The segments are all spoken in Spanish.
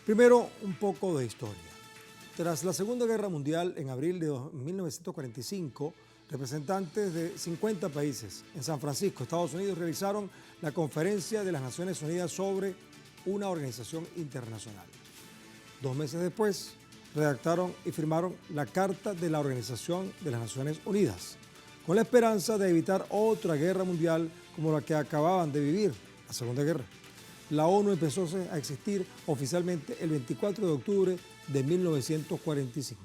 Primero, un poco de historia. Tras la Segunda Guerra Mundial, en abril de 1945, representantes de 50 países en San Francisco, Estados Unidos, realizaron la Conferencia de las Naciones Unidas sobre una organización internacional. 2 meses después, redactaron y firmaron la Carta de la Organización de las Naciones Unidas, con la esperanza de evitar otra guerra mundial como la que acababan de vivir, la Segunda Guerra. La ONU empezó a existir oficialmente el 24 de octubre de 1945.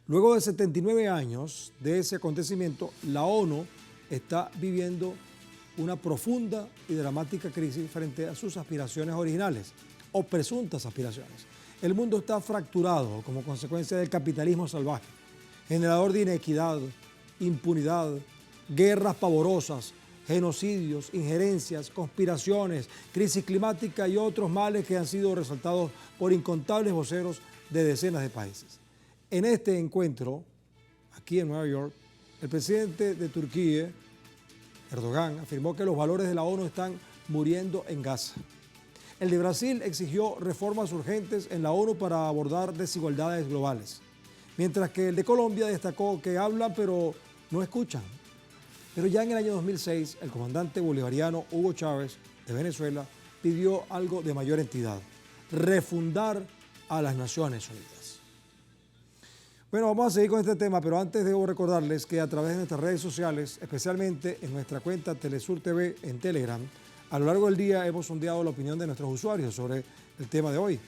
Luego de 79 años de ese acontecimiento, la ONU está viviendo una profunda y dramática crisis frente a sus aspiraciones originales o presuntas aspiraciones. El mundo está fracturado como consecuencia del capitalismo salvaje, generador de inequidad, impunidad, guerras pavorosas, genocidios, injerencias, conspiraciones, crisis climática y otros males que han sido resaltados por incontables voceros de decenas de países. En este encuentro, aquí en Nueva York, el presidente de Turquía, Erdogan, afirmó que los valores de la ONU están muriendo en Gaza. El de Brasil exigió reformas urgentes en la ONU para abordar desigualdades globales, mientras que el de Colombia destacó que hablan pero no escuchan. Pero ya en el año 2006, el comandante bolivariano Hugo Chávez de Venezuela pidió algo de mayor entidad: refundar a las Naciones Unidas. Bueno, vamos a seguir con este tema, pero antes debo recordarles que a través de nuestras redes sociales, especialmente en nuestra cuenta Telesur TV en Telegram, a lo largo del día hemos sondeado la opinión de nuestros usuarios sobre el tema de hoy.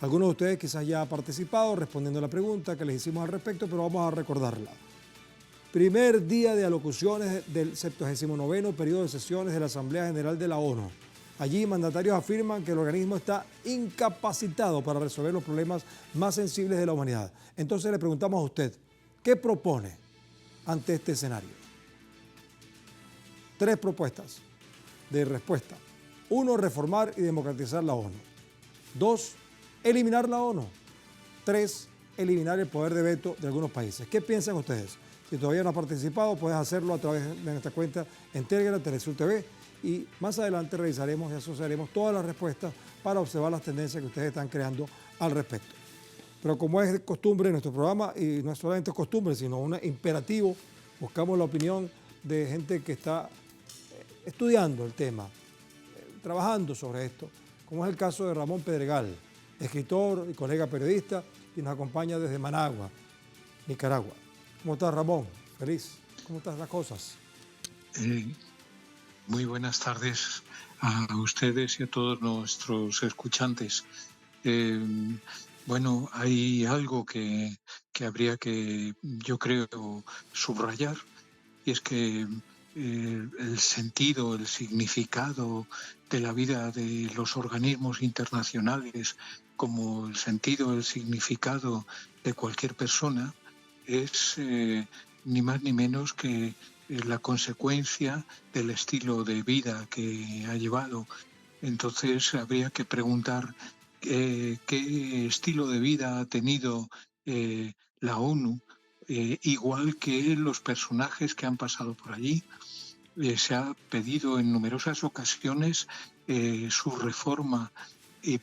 Algunos de ustedes quizás ya han participado respondiendo a la pregunta que les hicimos al respecto, pero vamos a recordarla. Primer día de alocuciones del 79º periodo de sesiones de la Asamblea General de la ONU. Allí mandatarios afirman que el organismo está incapacitado para resolver los problemas más sensibles de la humanidad. Entonces le preguntamos a usted, ¿qué propone ante este escenario? 3 propuestas de respuesta. 1, reformar y democratizar la ONU. 2, eliminar la ONU. 3, eliminar el poder de veto de algunos países. ¿Qué piensan ustedes? Si todavía no has participado, puedes hacerlo a través de nuestra cuenta en Telegram, Telesur TV, y más adelante revisaremos y asociaremos todas las respuestas para observar las tendencias que ustedes están creando al respecto. Pero como es de costumbre en nuestro programa, y no es solamente costumbre, sino un imperativo, buscamos la opinión de gente que está estudiando el tema, trabajando sobre esto, como es el caso de Ramón Pedregal, escritor y colega periodista, y nos acompaña desde Managua, Nicaragua. ¿Cómo estás, Ramón? Feliz. ¿Cómo están las cosas? Muy buenas tardes a ustedes y a todos nuestros escuchantes. Bueno, hay algo que habría que, yo creo, subrayar, y es que el sentido, el significado de la vida de los organismos internacionales, como el sentido, el significado de cualquier persona, es ni más ni menos que la consecuencia del estilo de vida que ha llevado. Entonces habría que preguntar qué estilo de vida ha tenido la ONU, igual que los personajes que han pasado por allí. Se ha pedido en numerosas ocasiones su reforma,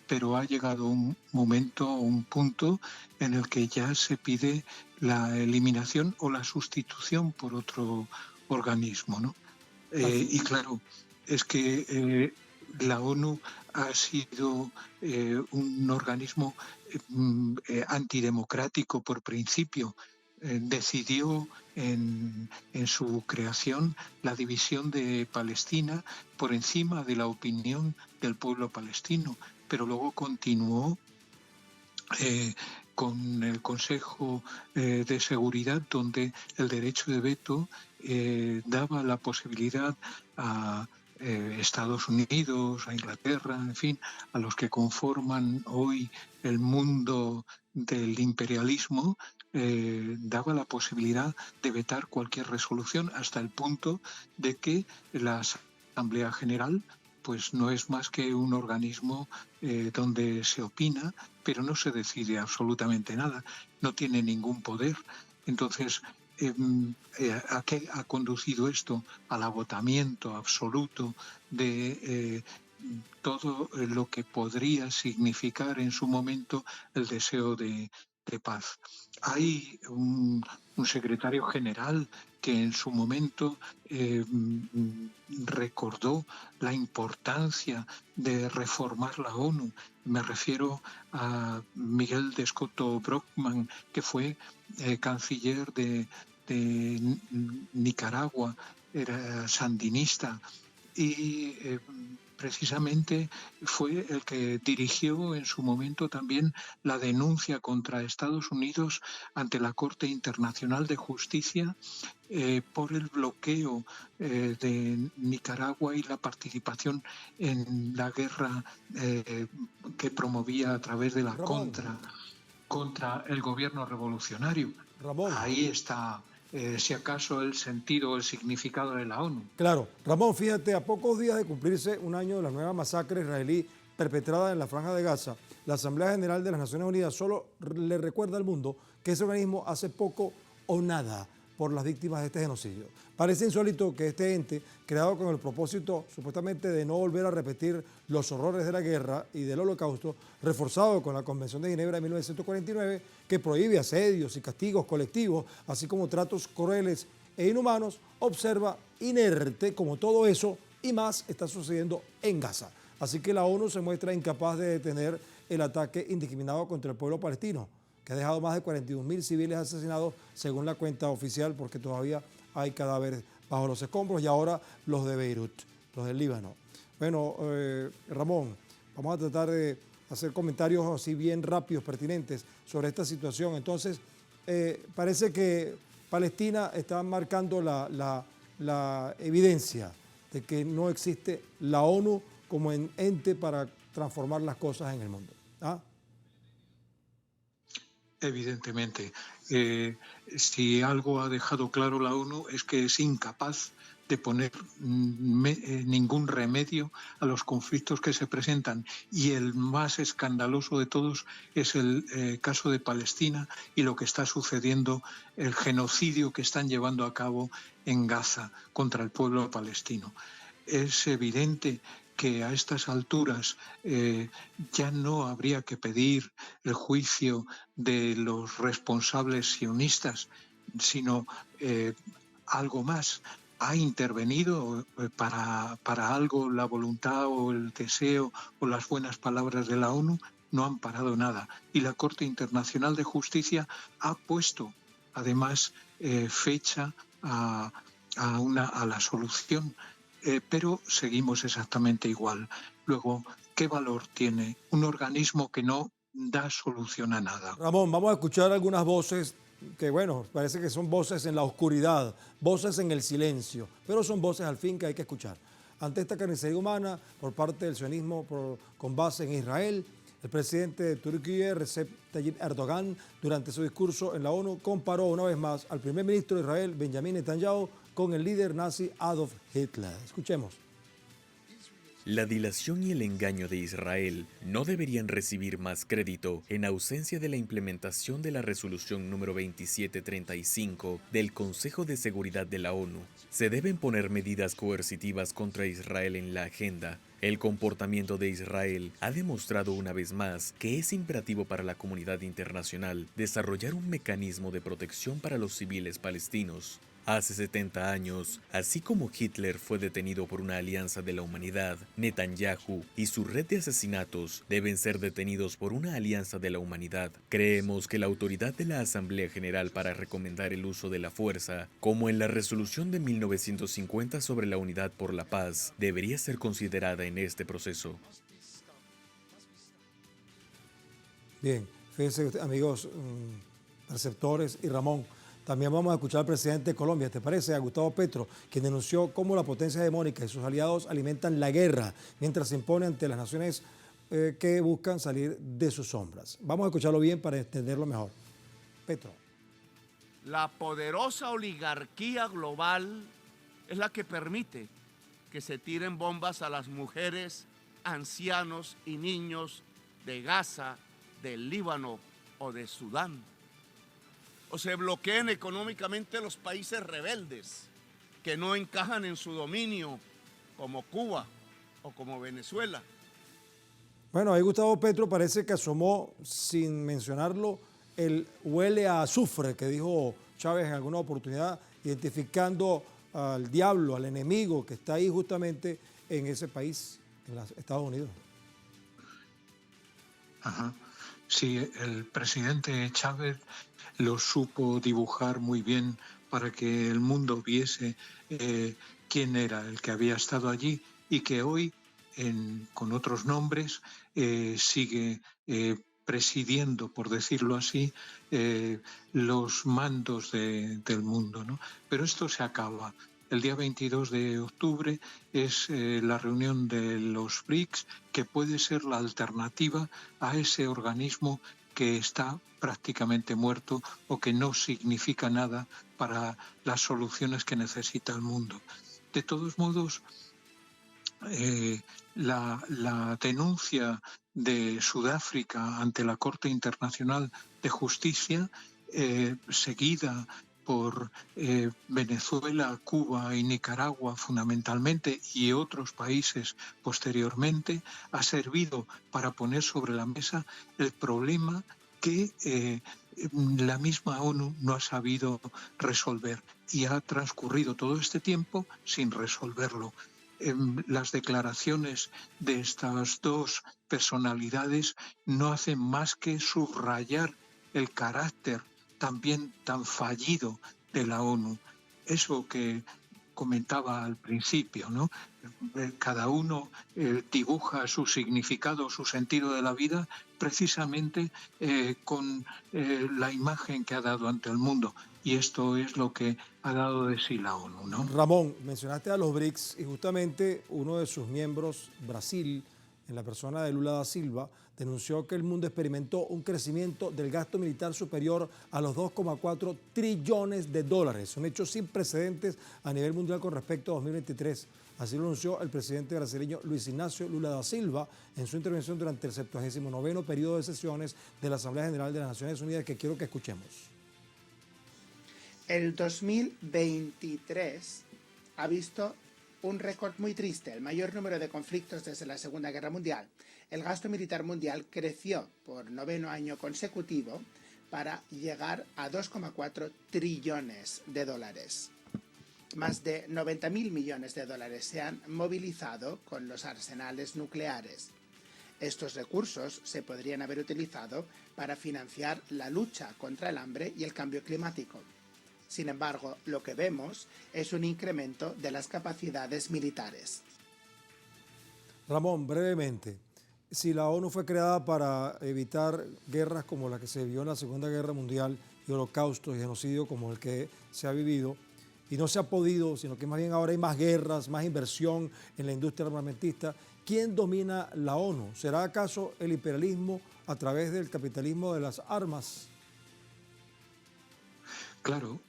pero ha llegado un momento, un punto en el que ya se pide la eliminación o la sustitución por otro organismo, ¿no? Y claro, es que la ONU ha sido un organismo antidemocrático por principio. Decidió en su creación la división de Palestina por encima de la opinión del pueblo palestino, pero luego continuó con el Consejo de Seguridad, donde el derecho de veto daba la posibilidad a Estados Unidos, a Inglaterra, en fin, a los que conforman hoy el mundo del imperialismo, daba la posibilidad de vetar cualquier resolución, hasta el punto de que la Asamblea General pues no es más que un organismo donde se opina, pero no se decide absolutamente nada, no tiene ningún poder. Entonces, ¿a qué ha conducido esto? Al agotamiento absoluto de todo lo que podría significar en su momento el deseo de paz. Hay un secretario general que en su momento recordó la importancia de reformar la ONU. Me refiero a Miguel de Escoto Brockman, que fue canciller de Nicaragua, era sandinista y precisamente fue el que dirigió en su momento también la denuncia contra Estados Unidos ante la Corte Internacional de Justicia por el bloqueo de Nicaragua y la participación en la guerra que promovía a través de la Ramón, contra el gobierno revolucionario. Ramón. Ahí está, si acaso, el sentido o el significado de la ONU. Claro, Ramón, fíjate, a pocos días de cumplirse un año de la nueva masacre israelí perpetrada en la Franja de Gaza, la Asamblea General de las Naciones Unidas solo le recuerda al mundo que ese organismo hace poco o nada por las víctimas de este genocidio. Parece insólito que este ente, creado con el propósito supuestamente de no volver a repetir los horrores de la guerra y del Holocausto, reforzado con la Convención de Ginebra de 1949, que prohíbe asedios y castigos colectivos, así como tratos crueles e inhumanos, observa inerte como todo eso y más está sucediendo en Gaza. Así que la ONU se muestra incapaz de detener el ataque indiscriminado contra el pueblo palestino, que ha dejado más de 41.000 civiles asesinados según la cuenta oficial, porque todavía hay cadáveres bajo los escombros, y ahora los de Beirut, los del Líbano. Bueno, Ramón, vamos a tratar de hacer comentarios así bien rápidos, pertinentes sobre esta situación. Entonces, parece que Palestina está marcando la evidencia de que no existe la ONU como ente para transformar las cosas en el mundo. ¿Ah? Evidentemente, si algo ha dejado claro la ONU es que es incapaz de poner ningún remedio a los conflictos que se presentan, y el más escandaloso de todos es el caso de Palestina y lo que está sucediendo, el genocidio que están llevando a cabo en Gaza contra el pueblo palestino. Es evidente que a estas alturas ya no habría que pedir el juicio de los responsables sionistas, sino algo más. ¿Ha intervenido para algo la voluntad o el deseo o las buenas palabras de la ONU? No han parado nada. Y la Corte Internacional de Justicia ha puesto, además, fecha a la solución. Pero seguimos exactamente igual. Luego, ¿qué valor tiene un organismo que no da solución a nada? Ramón, vamos a escuchar algunas voces que, bueno, parece que son voces en la oscuridad, voces en el silencio, pero son voces al fin que hay que escuchar. Ante esta carnicería humana por parte del sionismo con base en Israel, el presidente de Turquía, Recep Tayyip Erdogan, durante su discurso en la ONU, comparó una vez más al primer ministro de Israel, Benjamin Netanyahu, con el líder nazi Adolf Hitler. Escuchemos. La dilación y el engaño de Israel no deberían recibir más crédito en ausencia de la implementación de la resolución número 2735 del Consejo de Seguridad de la ONU. Se deben poner medidas coercitivas contra Israel en la agenda. El comportamiento de Israel ha demostrado una vez más que es imperativo para la comunidad internacional desarrollar un mecanismo de protección para los civiles palestinos. Hace 70 años, así como Hitler fue detenido por una alianza de la humanidad, Netanyahu y su red de asesinatos deben ser detenidos por una alianza de la humanidad. Creemos que la autoridad de la Asamblea General para recomendar el uso de la fuerza, como en la resolución de 1950 sobre la unidad por la paz, debería ser considerada en este proceso. Bien, fíjense amigos, receptores y Ramón. También vamos a escuchar al presidente de Colombia, ¿te parece? A Gustavo Petro, quien denunció cómo la potencia hegemónica y sus aliados alimentan la guerra mientras se impone ante las naciones que buscan salir de sus sombras. Vamos a escucharlo bien para entenderlo mejor. Petro. La poderosa oligarquía global es la que permite que se tiren bombas a las mujeres, ancianos y niños de Gaza, del Líbano o de Sudán. O se bloqueen económicamente los países rebeldes que no encajan en su dominio, como Cuba o como Venezuela. Bueno, ahí Gustavo Petro parece que asomó, sin mencionarlo, el huele a azufre que dijo Chávez en alguna oportunidad, identificando al diablo, al enemigo que está ahí justamente en ese país, en los Estados Unidos. Ajá. Sí, el presidente Chávez lo supo dibujar muy bien para que el mundo viese quién era el que había estado allí y que hoy, con otros nombres, sigue presidiendo, por decirlo así, los mandos del mundo, ¿no? Pero esto se acaba. El día 22 de octubre es la reunión de los BRICS, que puede ser la alternativa a ese organismo que está prácticamente muerto o que no significa nada para las soluciones que necesita el mundo. De todos modos, la denuncia de Sudáfrica ante la Corte Internacional de Justicia, seguida por Venezuela, Cuba y Nicaragua fundamentalmente y otros países posteriormente, ha servido para poner sobre la mesa el problema que la misma ONU no ha sabido resolver y ha transcurrido todo este tiempo sin resolverlo. Las declaraciones de estas dos personalidades no hacen más que subrayar el carácter también tan fallido de la ONU. Eso que comentaba al principio, ¿no? Cada uno dibuja su significado, su sentido de la vida precisamente con la imagen que ha dado ante el mundo. Y esto es lo que ha dado de sí la ONU, ¿no? Ramón, mencionaste a los BRICS y justamente uno de sus miembros, Brasil, en la persona de Lula da Silva, denunció que el mundo experimentó un crecimiento del gasto militar superior a los 2,4 trillones de dólares, un hecho sin precedentes a nivel mundial con respecto a 2023. Así lo anunció el presidente brasileño Luis Ignacio Lula da Silva en su intervención durante el 79º periodo de sesiones de la Asamblea General de las Naciones Unidas, que quiero que escuchemos. El 2023 ha visto un récord muy triste, el mayor número de conflictos desde la Segunda Guerra Mundial. El gasto militar mundial creció por 9º año consecutivo para llegar a 2,4 trillones de dólares. Más de 90.000 millones de dólares se han movilizado con los arsenales nucleares. Estos recursos se podrían haber utilizado para financiar la lucha contra el hambre y el cambio climático. Sin embargo, lo que vemos es un incremento de las capacidades militares. Ramón, brevemente, si la ONU fue creada para evitar guerras como la que se vivió en la Segunda Guerra Mundial y holocaustos y genocidio como el que se ha vivido, y no se ha podido, sino que más bien ahora hay más guerras, más inversión en la industria armamentista, ¿quién domina la ONU? ¿Será acaso el imperialismo a través del capitalismo de las armas? Claro,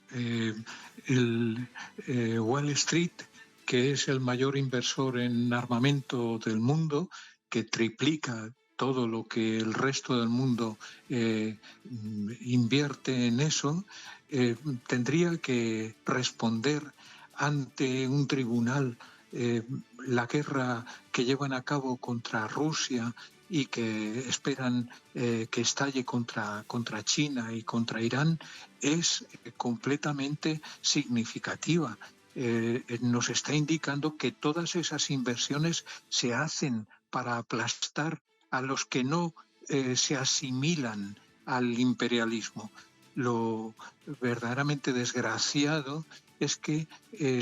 Wall Street, que es el mayor inversor en armamento del mundo, que triplica todo lo que el resto del mundo invierte en eso, tendría que responder ante un tribunal la guerra que llevan a cabo contra Rusia y que esperan que estalle contra China y contra Irán, es completamente significativa. Nos está indicando que todas esas inversiones se hacen para aplastar a los que no se asimilan al imperialismo. Lo verdaderamente desgraciado es que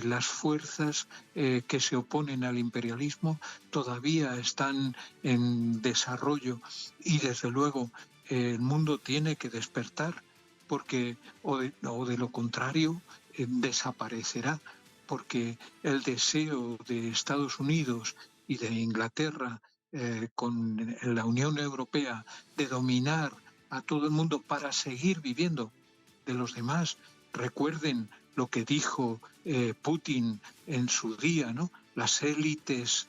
las fuerzas que se oponen al imperialismo todavía están en desarrollo y desde luego el mundo tiene que despertar porque o de lo contrario desaparecerá, porque el deseo de Estados Unidos y de Inglaterra con la Unión Europea de dominar a todo el mundo para seguir viviendo de los demás. Recuerden lo que dijo Putin en su día, ¿no? Las élites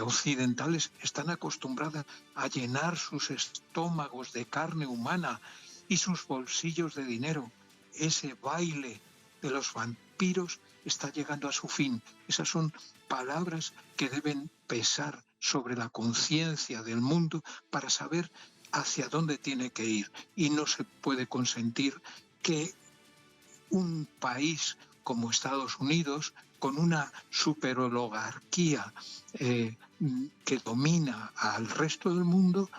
occidentales están acostumbradas a llenar sus estómagos de carne humana y sus bolsillos de dinero. Ese baile de los vampiros suspiros está llegando a su fin. Esas son palabras que deben pesar sobre la conciencia del mundo para saber hacia dónde tiene que ir. Y no se puede consentir que un país como Estados Unidos, con una superoligarquía que domina al resto del mundo,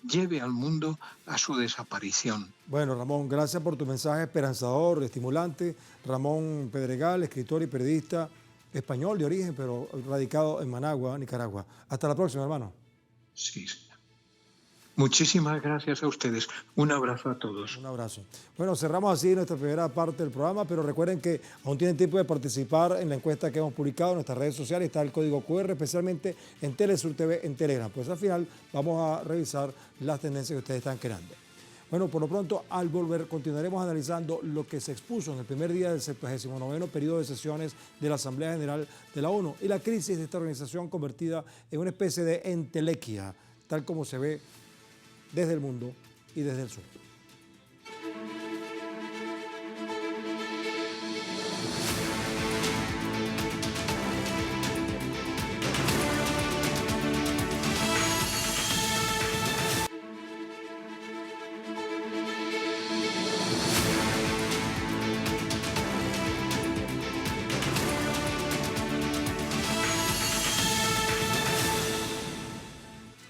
lleve al mundo a su desaparición. Bueno, Ramón, gracias por tu mensaje esperanzador, estimulante. Ramón Pedregal, escritor y periodista español de origen, pero radicado en Managua, Nicaragua. Hasta la próxima, hermano. Sí, señor. Muchísimas gracias a ustedes. Un abrazo a todos. Un abrazo. Bueno, cerramos así nuestra primera parte del programa, pero recuerden que aún tienen tiempo de participar en la encuesta que hemos publicado en nuestras redes sociales. Está el código QR, especialmente en Telesur TV, en Telegram. Pues al final vamos a revisar las tendencias que ustedes están creando. Bueno, por lo pronto, al volver, continuaremos analizando lo que se expuso en el primer día del 79º periodo de sesiones de la Asamblea General de la ONU y la crisis de esta organización convertida en una especie de entelequia, tal como se ve desde el mundo y desde el sur.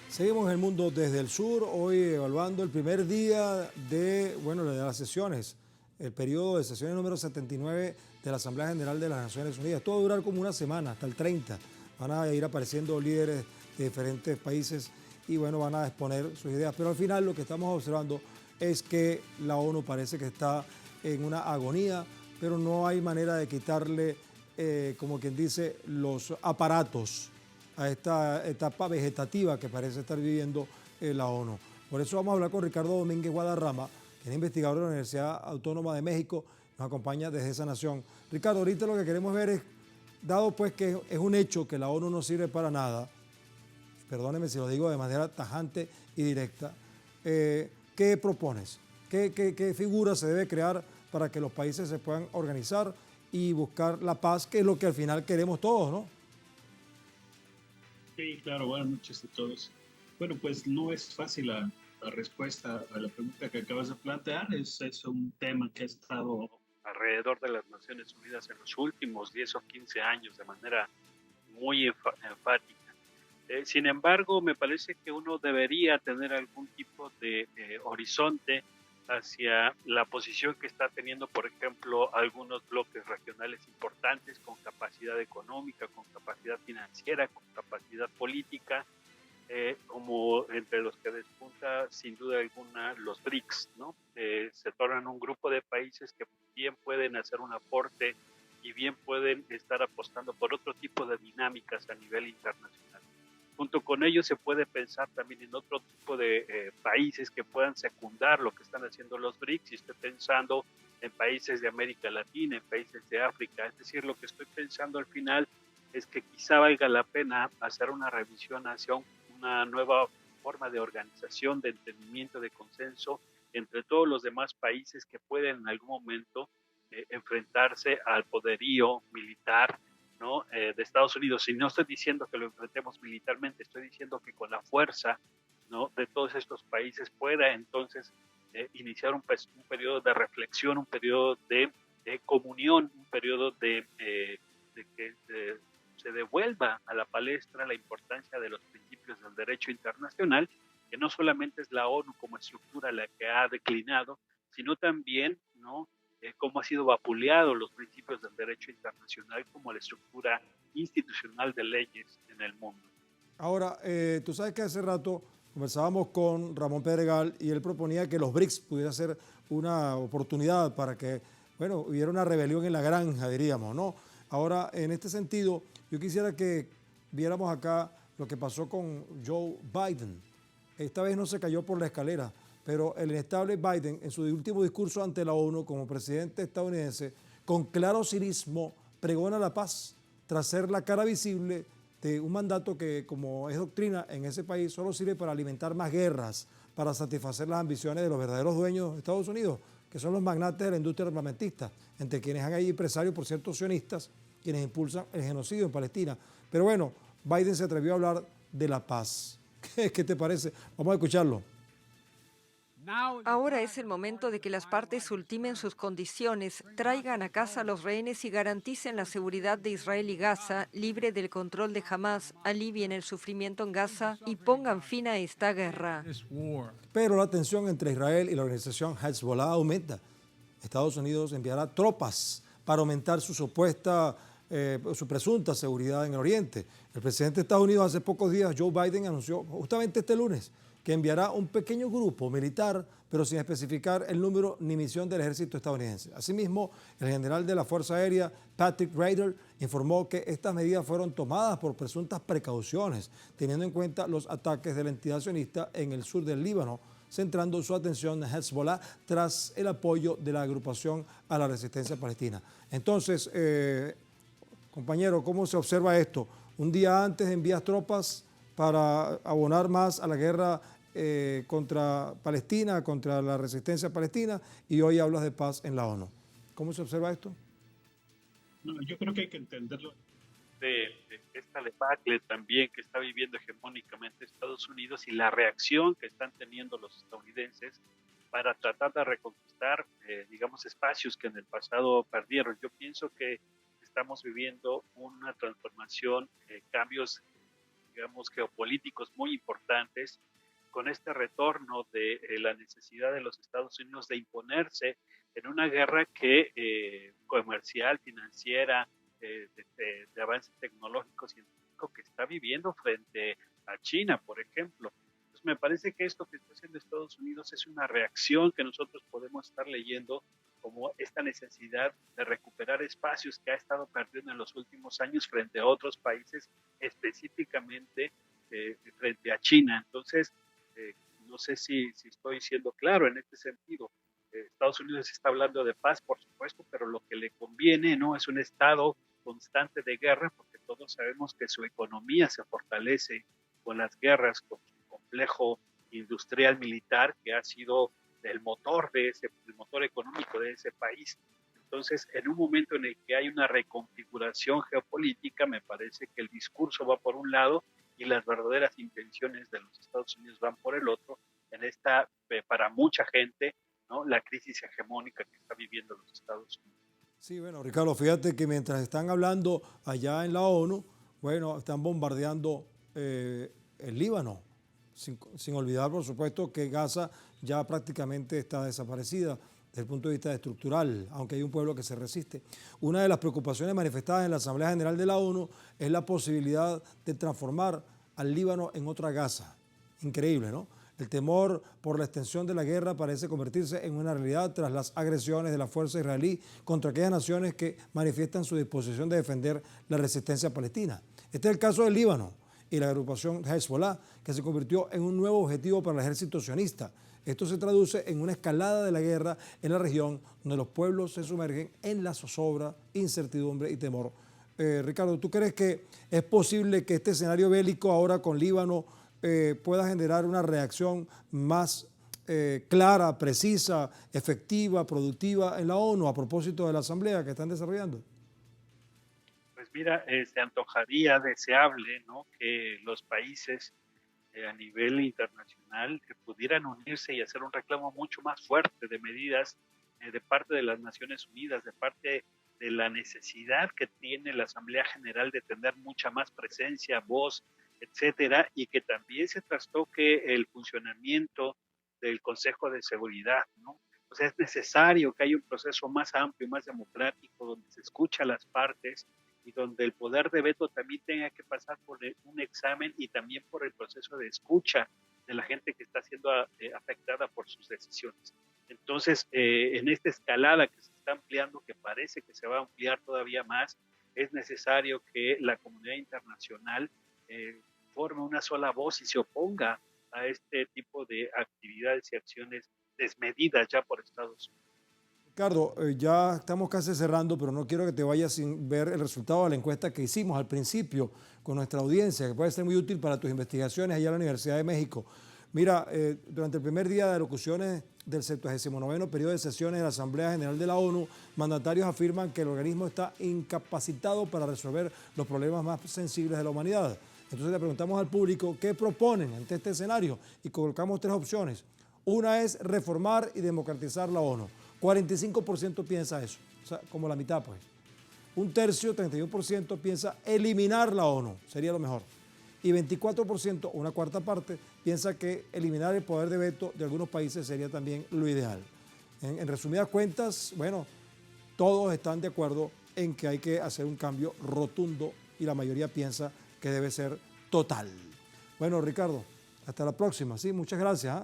Seguimos en el mundo desde el sur, hoy evaluando el primer día de las sesiones, el periodo de sesiones número 79 de la Asamblea General de las Naciones Unidas. Todo va a durar como una semana, hasta el 30. Van a ir apareciendo líderes de diferentes países y van a exponer sus ideas. Pero al final lo que estamos observando es que la ONU parece que está en una agonía, pero no hay manera de quitarle, como quien dice, los aparatos a esta etapa vegetativa que parece estar viviendo la ONU. Por eso vamos a hablar con Ricardo Domínguez Guadarrama, que es investigador de la Universidad Autónoma de México, nos acompaña desde esa nación. Ricardo, ahorita lo que queremos ver es, dado pues que es un hecho que la ONU no sirve para nada, perdóneme si lo digo de manera tajante y directa, ¿qué propones? ¿Qué figura se debe crear para que los países se puedan organizar y buscar la paz, que es lo que al final queremos todos, ¿no? Sí, claro, buenas noches a todos. Bueno, pues no es fácil la respuesta a la pregunta que acabas de plantear. Es un tema que ha estado alrededor de las Naciones Unidas en los últimos 10 o 15 años de manera muy enfática. Sin embargo, me parece que uno debería tener algún tipo de horizonte hacia la posición que está teniendo, por ejemplo, algunos bloques regionales importantes con capacidad económica, con capacidad financiera, con capacidad política, como entre los que despunta sin duda alguna los BRICS, ¿no? Se tornan un grupo de países que bien pueden hacer un aporte y bien pueden estar apostando por otro tipo de dinámicas a nivel internacional. Junto con ellos se puede pensar también en otro tipo de países que puedan secundar lo que están haciendo los BRICS, y estoy pensando en países de América Latina, en países de África. Es decir, lo que estoy pensando al final es que quizá valga la pena hacer una revisión hacia una nueva forma de organización, de entendimiento, de consenso entre todos los demás países que pueden en algún momento enfrentarse al poderío militar, ¿no? De Estados Unidos. Y no estoy diciendo que lo enfrentemos militarmente, estoy diciendo que con la fuerza, ¿no?, de todos estos países pueda entonces iniciar un periodo de reflexión, un periodo de comunión, un periodo de que se devuelva a la palestra la importancia de los principios del derecho internacional, que no solamente es la ONU como estructura la que ha declinado, sino también, ¿no?, cómo ha sido vapuleado los principios del derecho internacional como la estructura institucional de leyes en el mundo. Ahora, tú sabes que hace rato conversábamos con Ramón Pedregal y él proponía que los BRICS pudiera ser una oportunidad para que, hubiera una rebelión en la granja, diríamos, ¿no? Ahora, en este sentido, yo quisiera que viéramos acá lo que pasó con Joe Biden. Esta vez no se cayó por la escalera, pero el inestable Biden, en su último discurso ante la ONU como presidente estadounidense, con claro cinismo pregona la paz, tras ser la cara visible de un mandato que, como es doctrina en ese país, solo sirve para alimentar más guerras, para satisfacer las ambiciones de los verdaderos dueños de Estados Unidos, que son los magnates de la industria armamentista, entre quienes hay empresarios, por cierto, sionistas, quienes impulsan el genocidio en Palestina. Pero bueno, Biden se atrevió a hablar de la paz. ¿Qué te parece? Vamos a escucharlo. Ahora es el momento de que las partes ultimen sus condiciones, traigan a casa a los rehenes y garanticen la seguridad de Israel y Gaza, libre del control de Hamás, alivien el sufrimiento en Gaza y pongan fin a esta guerra. Pero la tensión entre Israel y la organización Hezbollah aumenta. Estados Unidos enviará tropas para aumentar su presunta seguridad en el Oriente. El presidente de Estados Unidos hace pocos días, Joe Biden, anunció justamente este lunes que enviará un pequeño grupo militar, pero sin especificar el número ni misión del ejército estadounidense. Asimismo, el general de la Fuerza Aérea, Patrick Ryder, informó que estas medidas fueron tomadas por presuntas precauciones, teniendo en cuenta los ataques de la entidad sionista en el sur del Líbano, centrando su atención en Hezbollah tras el apoyo de la agrupación a la resistencia palestina. Entonces, compañero, ¿cómo se observa esto? Un día antes envías tropas para abonar más a la guerra contra Palestina, contra la resistencia palestina, y hoy hablas de paz en la ONU. ¿Cómo se observa esto? No, yo creo que hay que entenderlo de esta debacle también que está viviendo hegemónicamente Estados Unidos y la reacción que están teniendo los estadounidenses para tratar de reconquistar, digamos, espacios que en el pasado perdieron. Yo pienso que estamos viviendo una transformación, cambios, digamos, geopolíticos muy importantes, con este retorno de la necesidad de los Estados Unidos de imponerse en una guerra que comercial, financiera, de avance tecnológico, científico, que está viviendo frente a China, por ejemplo. Entonces, me parece que esto que está haciendo Estados Unidos es una reacción que nosotros podemos estar leyendo como esta necesidad de recuperar espacios que ha estado perdiendo en los últimos años frente a otros países, específicamente frente a China. Entonces, no sé si estoy siendo claro en este sentido. Estados Unidos está hablando de paz, por supuesto, pero lo que le conviene no es un estado constante de guerra, porque todos sabemos que su economía se fortalece con las guerras, con su complejo industrial militar, que ha sido el motor económico de ese país. Entonces, en un momento en el que hay una reconfiguración geopolítica, me parece que el discurso va por un lado y las verdaderas intenciones de los Estados Unidos van por el otro, en esta, para mucha gente, ¿no?, la crisis hegemónica que está viviendo los Estados Unidos. Sí, bueno, Ricardo, fíjate que mientras están hablando allá en la ONU, bueno, están bombardeando el Líbano, sin olvidar, por supuesto, que Gaza ya prácticamente está desaparecida desde el punto de vista estructural, aunque hay un pueblo que se resiste. Una de las preocupaciones manifestadas en la Asamblea General de la ONU es la posibilidad de transformar al Líbano en otra Gaza. Increíble, ¿no? El temor por la extensión de la guerra parece convertirse en una realidad tras las agresiones de la fuerza israelí contra aquellas naciones que manifiestan su disposición de defender la resistencia palestina. Este es el caso del Líbano y la agrupación Hezbollah, que se convirtió en un nuevo objetivo para el ejército sionista. Esto se traduce en una escalada de la guerra en la región, donde los pueblos se sumergen en la zozobra, incertidumbre y temor. Ricardo, ¿tú crees que es posible que este escenario bélico ahora con Líbano pueda generar una reacción más clara, precisa, efectiva, productiva en la ONU a propósito de la asamblea que están desarrollando? Pues mira, se antojaría deseable, ¿no?, que los países a nivel internacional que pudieran unirse y hacer un reclamo mucho más fuerte de medidas de parte de las Naciones Unidas, de parte de la necesidad que tiene la Asamblea General de tener mucha más presencia, voz, etcétera, y que también se trastoque el funcionamiento del Consejo de Seguridad, ¿no? O sea, es necesario que haya un proceso más amplio, más democrático, donde se escucha a las partes y donde el poder de veto también tenga que pasar por un examen y también por el proceso de escucha de la gente que está siendo afectada por sus decisiones. Entonces, en esta escalada que se está ampliando, que parece que se va a ampliar todavía más, es necesario que la comunidad internacional forme una sola voz y se oponga a este tipo de actividades y acciones desmedidas ya por Estados Unidos. Ricardo, ya estamos casi cerrando, pero no quiero que te vayas sin ver el resultado de la encuesta que hicimos al principio con nuestra audiencia, que puede ser muy útil para tus investigaciones allá en la Universidad de México. Mira, durante el primer día de alocuciones del 79º periodo de sesiones de la Asamblea General de la ONU, mandatarios afirman que el organismo está incapacitado para resolver los problemas más sensibles de la humanidad. Entonces le preguntamos al público qué proponen ante este escenario y colocamos 3 opciones. Una es reformar y democratizar la ONU. 45% piensa eso, o sea, como la mitad pues. Un tercio, 31%, piensa eliminar la ONU, sería lo mejor. Y 24%, una cuarta parte, piensa que eliminar el poder de veto de algunos países sería también lo ideal. En resumidas cuentas, bueno, todos están de acuerdo en que hay que hacer un cambio rotundo y la mayoría piensa que debe ser total. Bueno, Ricardo, hasta la próxima. Sí, muchas gracias.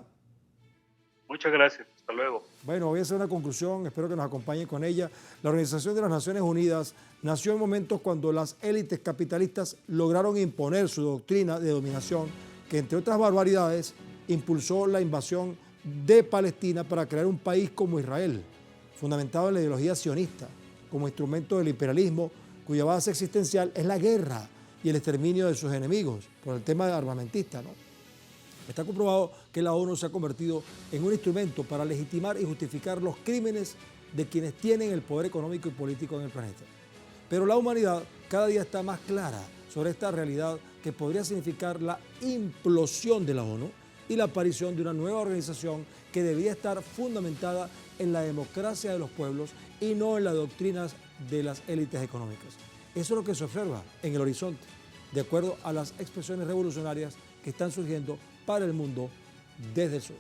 Muchas gracias. Hasta luego. Bueno, voy a hacer una conclusión, espero que nos acompañen con ella. La Organización de las Naciones Unidas nació en momentos cuando las élites capitalistas lograron imponer su doctrina de dominación, que entre otras barbaridades impulsó la invasión de Palestina para crear un país como Israel, fundamentado en la ideología sionista, como instrumento del imperialismo, cuya base existencial es la guerra y el exterminio de sus enemigos, por el tema armamentista, ¿no? Está comprobado que la ONU se ha convertido en un instrumento para legitimar y justificar los crímenes de quienes tienen el poder económico y político en el planeta. Pero la humanidad cada día está más clara sobre esta realidad que podría significar la implosión de la ONU y la aparición de una nueva organización que debería estar fundamentada en la democracia de los pueblos y no en las doctrinas de las élites económicas. Eso es lo que se observa en el horizonte, de acuerdo a las expresiones revolucionarias que están surgiendo para el mundo desde el sur.